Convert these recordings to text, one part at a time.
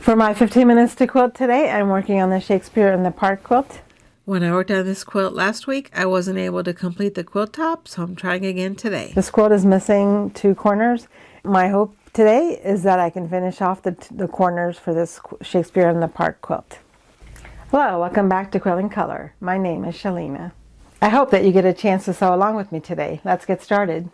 For my 15 minutes to quilt today, I'm working on the Shakespeare in the Park quilt. When I worked on this quilt last week, I wasn't able to complete the quilt top, so I'm trying again today. This quilt is missing 2 corners. My hope today is that I can finish off the corners for this Shakespeare in the Park quilt. Hello, welcome back to Quilt in Color. My name is Shalina. I hope that you get a chance to sew along with me today. Let's get started.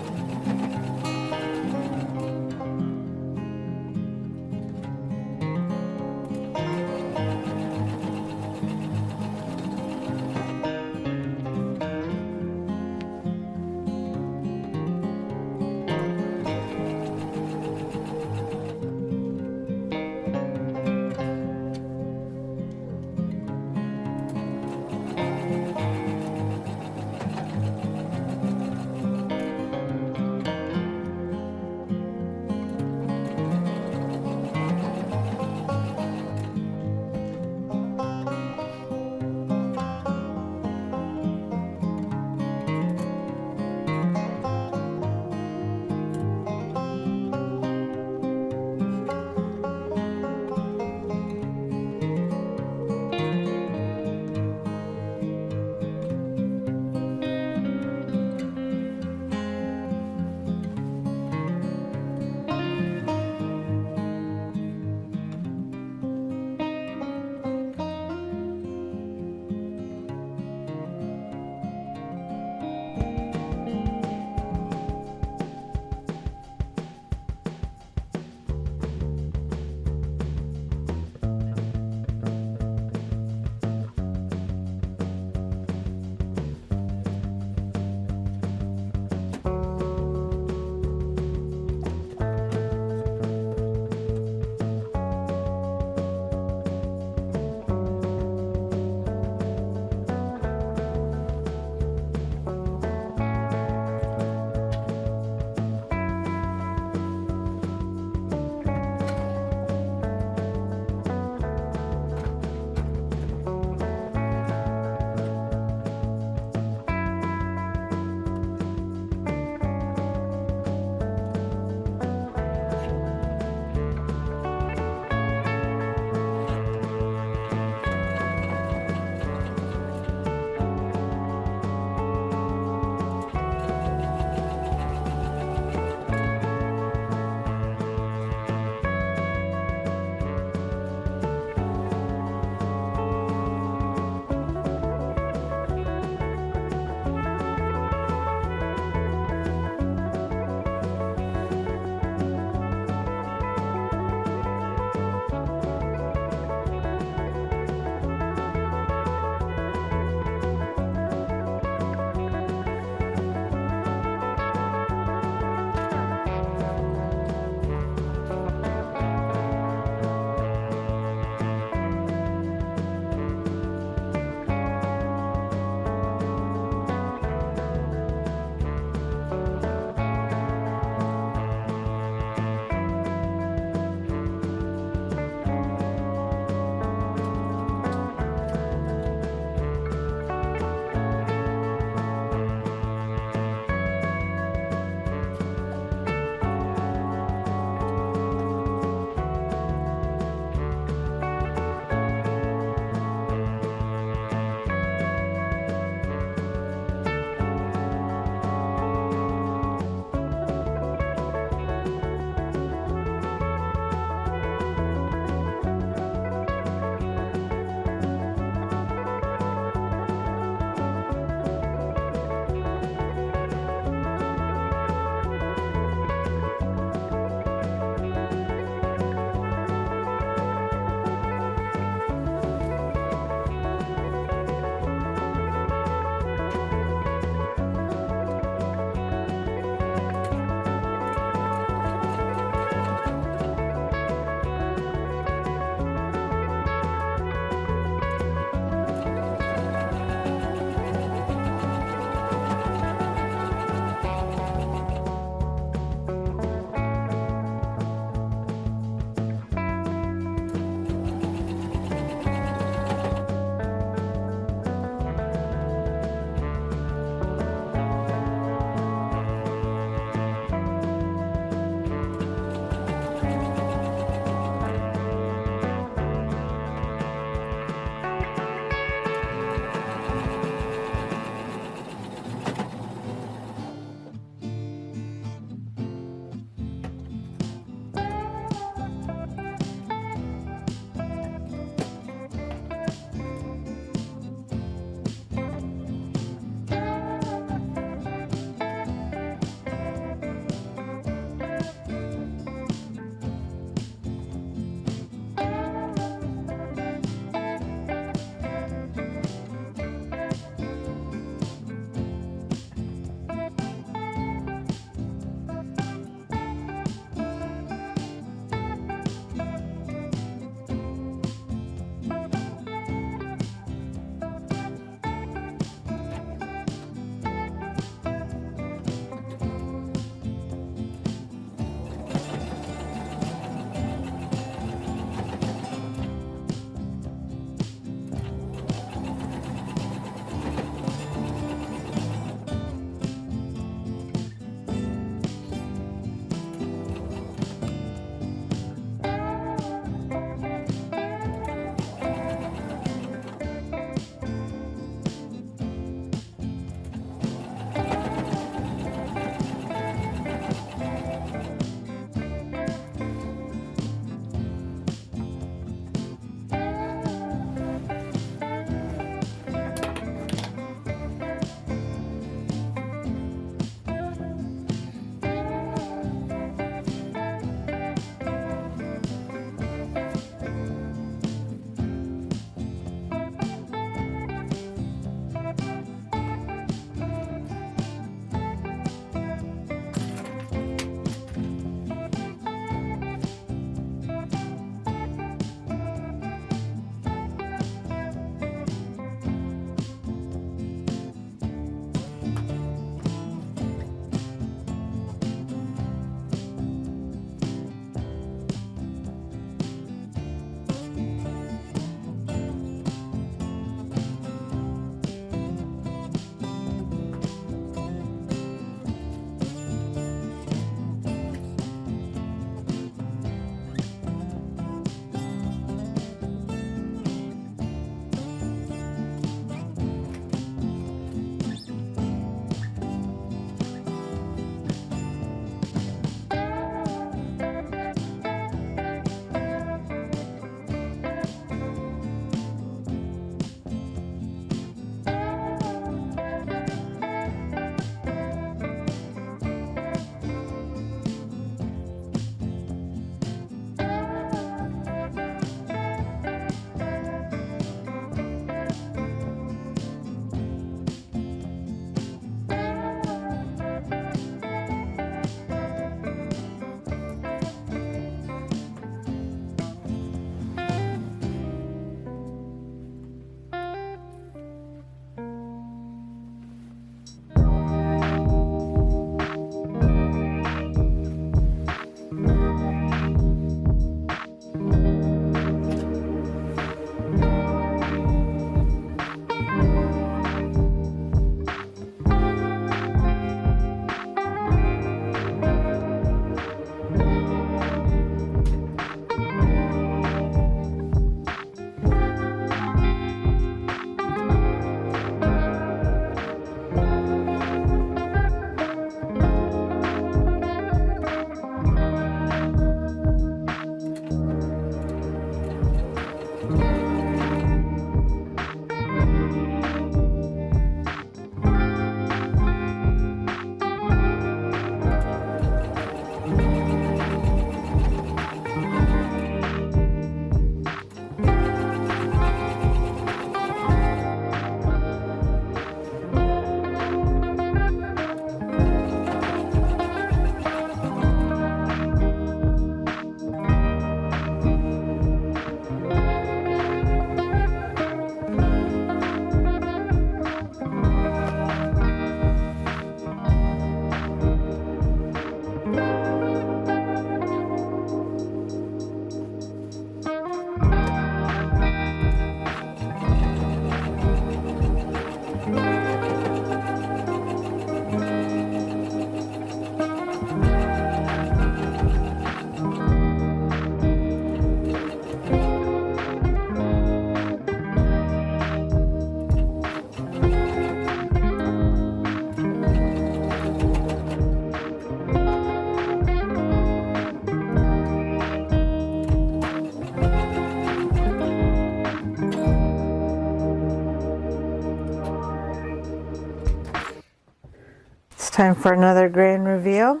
Time for another grand reveal.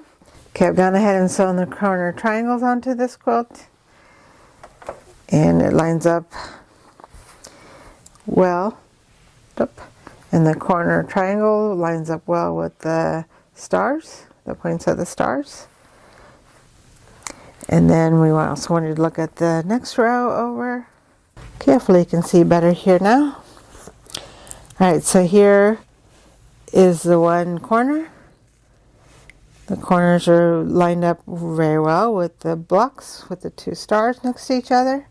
Okay, I've gone ahead and sewn the corner triangles onto this quilt, and it lines up well. And the corner triangle lines up well with the stars, the points of the stars. And then we also wanted to look at the next row over. Hopefully you can see better here now. Alright, so here is the one corner. The corners are lined up very well with the blocks, with the two stars next to each other.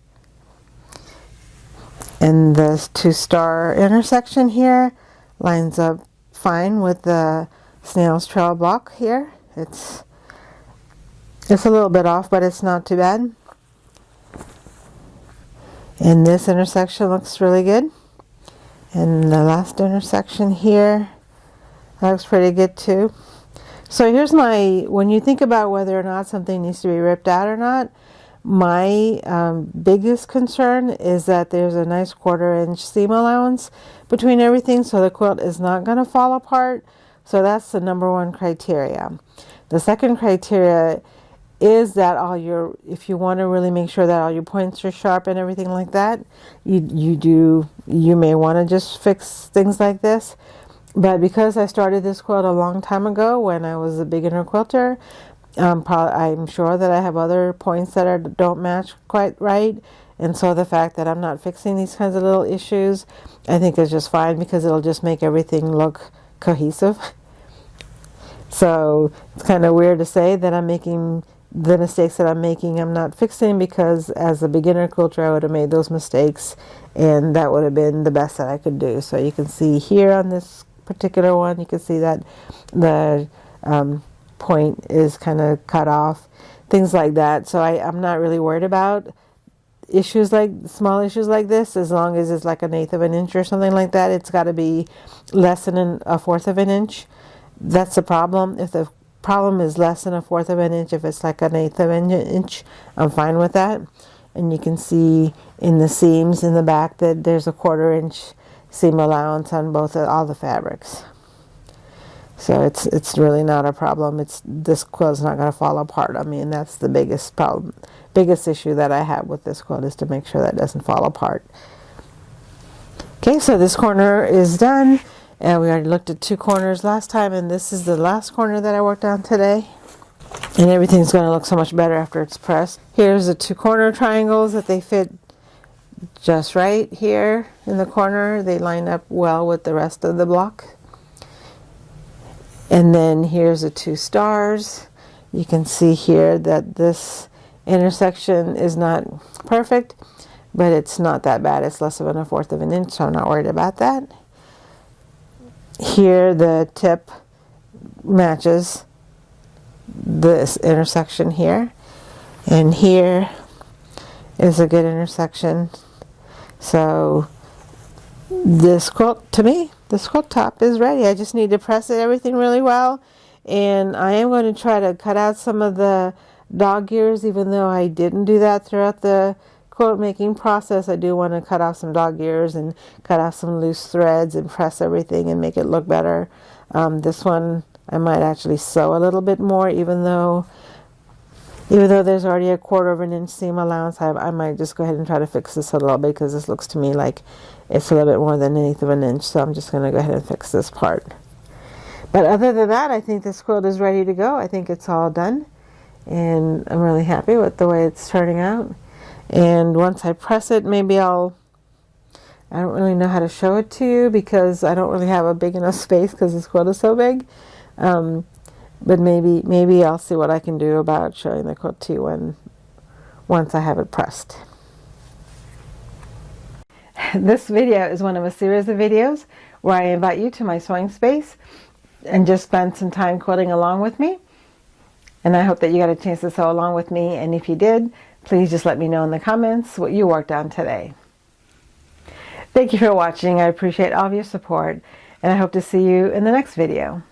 And the two star intersection here lines up fine with the snail's trail block here. It's a little bit off, but it's not too bad. And this intersection looks really good. And the last intersection here looks pretty good too. So here's when you think about whether or not something needs to be ripped out or not, my biggest concern is that there's a nice 1/4 inch seam allowance between everything, so the quilt is not going to fall apart. So that's the number one criteria. The second criteria is that if you want to really make sure that all your points are sharp and everything like that, you may want to just fix things like this. But because I started this quilt a long time ago when I was a beginner quilter, I'm sure that I have other points that don't match quite right. And so the fact that I'm not fixing these kinds of little issues, I think is just fine, because it'll just make everything look cohesive. So it's kind of weird to say that I'm making the mistakes that I'm making, I'm not fixing, because as a beginner quilter I would have made those mistakes, and that would have been the best that I could do. So you can see here on this particular one, you can see that the point is kind of cut off, things like that. So I'm not really worried about small issues like this, as long as it's like 1/8 of an inch or something like that. It's got to be less than 1/4 of an inch. That's the problem. If the problem is less than 1/4 of an inch, if it's like 1/8 of an inch, I'm fine with that. And you can see in the seams in the back that there's a 1/4 inch seam allowance on all the fabrics. So it's really not a problem. This quilt's not going to fall apart. I mean, that's the biggest problem, biggest issue that I have with this quilt, is to make sure that it doesn't fall apart. Okay, so this corner is done. And we already looked at 2 corners last time, and this is the last corner that I worked on today. And everything's going to look so much better after it's pressed. Here's the 2 corner triangles that they fit just right here in the corner. They line up well with the rest of the block. And then here's the 2 stars. You can see here that this intersection is not perfect, but it's not that bad. It's less than 1/4 of an inch, so I'm not worried about that. Here the tip matches this intersection here, and here is a good intersection. So this quilt, to me, this quilt top is ready. I just need to press everything really well, and I am going to try to cut out some of the dog ears, even though I didn't do that throughout the quilt making process. I do want to cut off some dog ears and cut off some loose threads and press everything and make it look better. This one I might actually sew a little bit more, even though there's already a 1/4 of an inch seam allowance. I might just go ahead and try to fix this a little bit, because this looks to me like it's a little bit more than 1/8 of an inch. So I'm just going to go ahead and fix this part. But other than that, I think this quilt is ready to go. I think it's all done, and I'm really happy with the way it's turning out. And once I press it, maybe I don't really know how to show it to you, because I don't really have a big enough space, because this quilt is so big. But maybe I'll see what I can do about showing the quilt to you once I have it pressed. This video is one of a series of videos where I invite you to my sewing space and just spend some time quilting along with me. And I hope that you got a chance to sew along with me. And if you did, please just let me know in the comments what you worked on today. Thank you for watching. I appreciate all of your support, and I hope to see you in the next video.